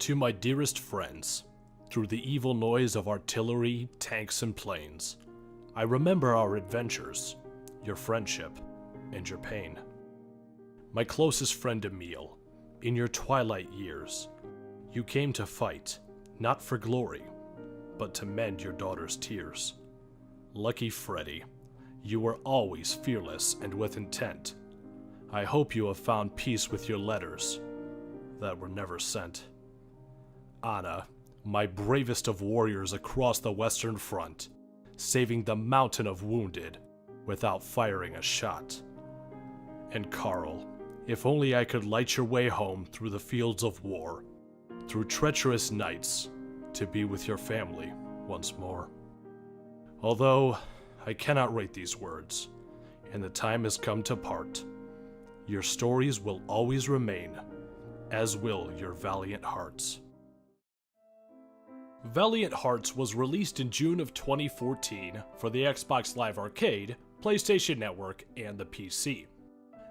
To my dearest friends, through the evil noise of artillery, tanks, and planes, I remember our adventures, your friendship, and your pain. My closest friend Emile, in your twilight years, you came to fight, not for glory, but to mend your daughter's tears. Lucky Freddy, you were always fearless and with intent. I hope you have found peace with your letters that were never sent. Anna, my bravest of warriors across the Western Front, saving the mountain of wounded without firing a shot. And Carl, if only I could light your way home through the fields of war, through treacherous nights, to be with your family once more. Although I cannot write these words, and the time has come to part, your stories will always remain, as will your valiant hearts. Valiant Hearts was released in June of 2014 for the Xbox Live Arcade, PlayStation Network, and the PC.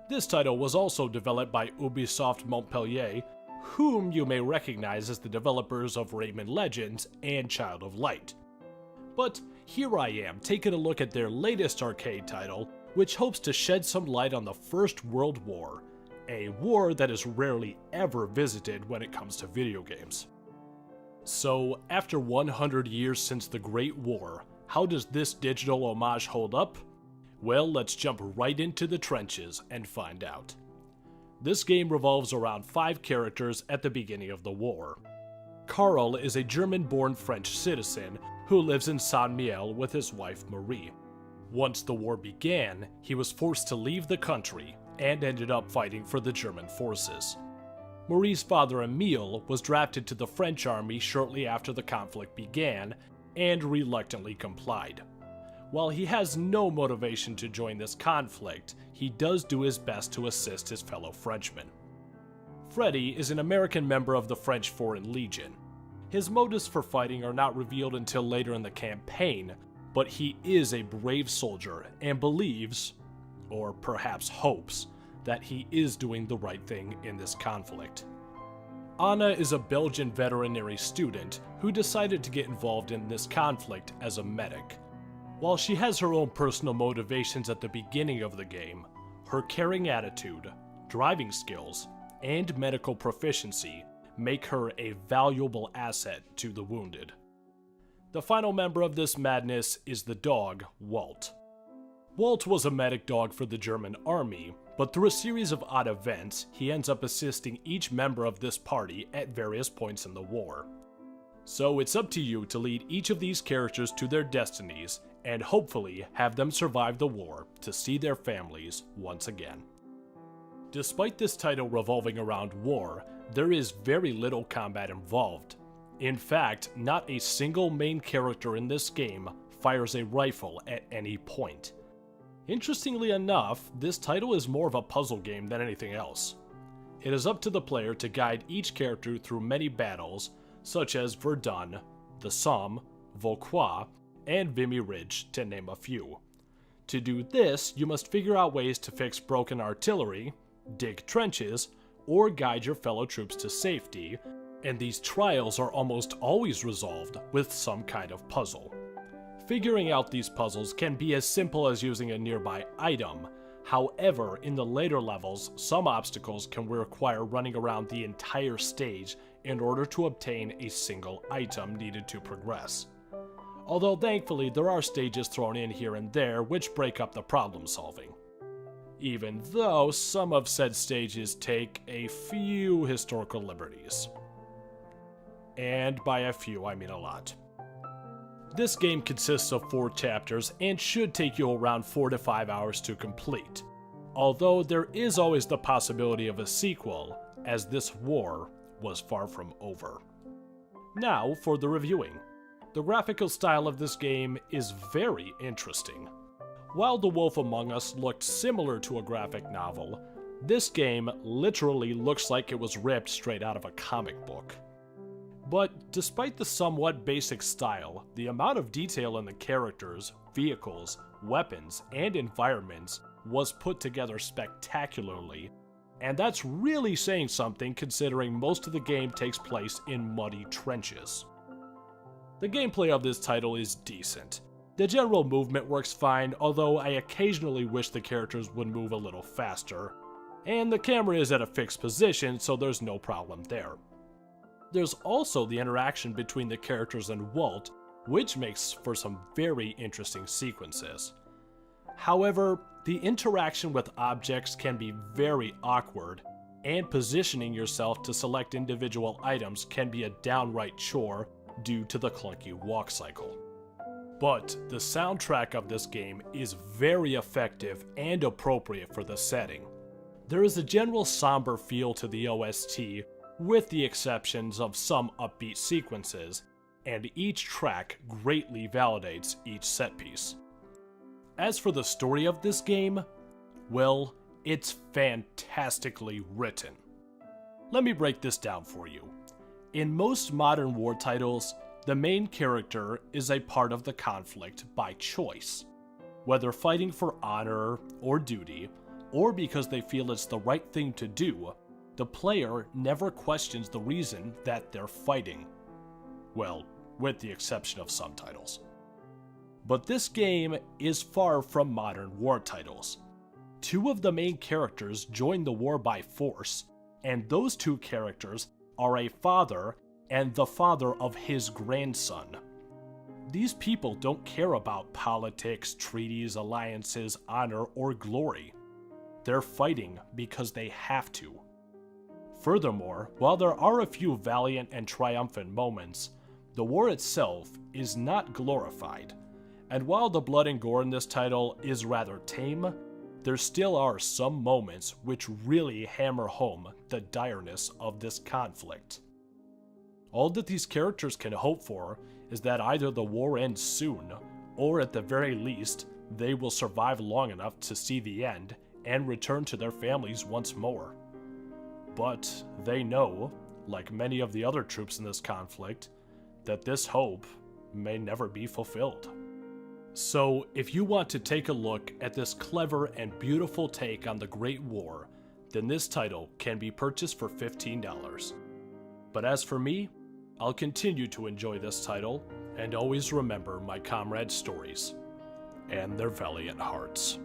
This title was also developed by Ubisoft Montpellier, whom you may recognize as the developers of Rayman Legends and Child of Light. But here I am taking a look at their latest arcade title, which hopes to shed some light on the First World War, a war that is rarely ever visited when it comes to video games. So, after 100 years since the Great War, how does this digital homage hold up? Well, let's jump right into the trenches and find out. This game revolves around 5 characters at the beginning of the war. Carl is a German-born French citizen who lives in Saint-Mihiel with his wife Marie. Once the war began, he was forced to leave the country and ended up fighting for the German forces. Marie's father Emile was drafted to the French army shortly after the conflict began and reluctantly complied. While he has no motivation to join this conflict, he does do his best to assist his fellow Frenchmen. Freddy is an American member of the French Foreign Legion. His motives for fighting are not revealed until later in the campaign, but he is a brave soldier and believes, or perhaps hopes, that he is doing the right thing in this conflict. Anna is a Belgian veterinary student who decided to get involved in this conflict as a medic. While she has her own personal motivations at the beginning of the game, her caring attitude, driving skills, and medical proficiency make her a valuable asset to the wounded. The final member of this madness is the dog, Walt. Walt was a medic dog for the German army, but through a series of odd events, he ends up assisting each member of this party at various points in the war. So it's up to you to lead each of these characters to their destinies and hopefully have them survive the war to see their families once again. Despite this title revolving around war, there is very little combat involved. In fact, not a single main character in this game fires a rifle at any point. Interestingly enough, this title is more of a puzzle game than anything else. It is up to the player to guide each character through many battles, such as Verdun, the Somme, Vauquois, and Vimy Ridge, to name a few. To do this, you must figure out ways to fix broken artillery, dig trenches, or guide your fellow troops to safety, and these trials are almost always resolved with some kind of puzzle. Figuring out these puzzles can be as simple as using a nearby item. However, in the later levels, some obstacles can require running around the entire stage in order to obtain a single item needed to progress. Although thankfully there are stages thrown in here and there which break up the problem solving. Even though some of said stages take a few historical liberties. And by a few, I mean a lot. This game consists of 4 chapters and should take you around 4 to 5 hours to complete, although there is always the possibility of a sequel, as this war was far from over. Now for the reviewing. The graphical style of this game is very interesting. While The Wolf Among Us looked similar to a graphic novel, this game literally looks like it was ripped straight out of a comic book. But despite the somewhat basic style, the amount of detail in the characters, vehicles, weapons, and environments was put together spectacularly, And that's really saying something considering most of the game takes place in muddy trenches. The gameplay of this title is decent. The general movement works fine, although I occasionally wish the characters would move a little faster. And the camera is at a fixed position, so there's no problem there. There's also the interaction between the characters and Walt, which makes for some very interesting sequences. However, the interaction with objects can be very awkward, and positioning yourself to select individual items can be a downright chore due to the clunky walk cycle. But the soundtrack of this game is very effective and appropriate for the setting. There is a general somber feel to the OST, with the exceptions of some upbeat sequences, and each track greatly validates each set piece. As for the story of this game, well, it's fantastically written. Let me break this down for you. In most modern war titles, the main character is a part of the conflict by choice. Whether fighting for honor or duty, or because they feel it's the right thing to do, the player never questions the reason that they're fighting. Well, with the exception of some titles. But this game is far from modern war titles. Two of the main characters join the war by force, and those two characters are a father and the father of his grandson. These people don't care about politics, treaties, alliances, honor, or glory. They're fighting because they have to. Furthermore, while there are a few valiant and triumphant moments, the war itself is not glorified. And while the blood and gore in this title is rather tame, there still are some moments which really hammer home the direness of this conflict. All that these characters can hope for is that either the war ends soon, or at the very least, they will survive long enough to see the end and return to their families once more. But they know, like many of the other troops in this conflict, that this hope may never be fulfilled. So, if you want to take a look at this clever and beautiful take on the Great War, then this title can be purchased for $15. But as for me, I'll continue to enjoy this title, and always remember my comrades' stories and their valiant hearts.